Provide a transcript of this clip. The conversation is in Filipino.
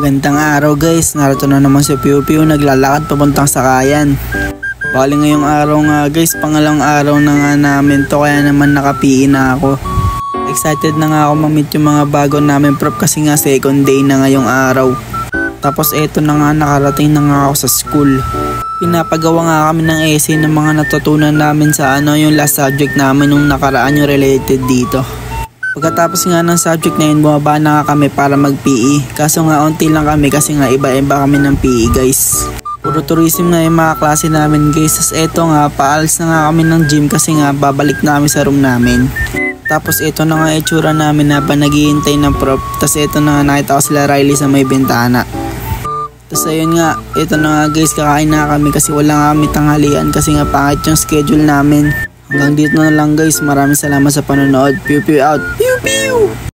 Magandang araw guys, narito na naman si Piu Piu naglalakad papuntang sakayan. Bali ngayong araw nga guys, pangalang araw na nga namin to kaya naman nakapiin na ako. Excited na nga ako ma-meet yung mga bago namin prop kasi nga second day na ngayong araw. Tapos eto na nga, nakarating na nga ako sa school. Pinapagawa nga kami ng essay ng mga natutunan namin sa yung last subject namin nung nakaraan yung related dito. Pagkatapos nga ng subject na yun, bumaba na nga kami para mag-PE. Kaso nga unti lang kami kasi nga iba-iba kami ng PE guys. Puro tourism nga yung mga klase namin guys. Tapos eto nga, paalis na nga kami ng gym kasi nga babalik na kami sa room namin. Tapos eto na nga itsura namin habang naghihintay ng prop. Tapos eto na nga, nakita ko sila Riley sa may bintana. Tapos ayun nga, eto na nga guys, kakain na kami kasi wala nga kami tanghalian kasi nga pangit yung schedule namin. Hanggang dito na lang guys, maraming salamat sa panonood. Piu Piu out! Piu Piu!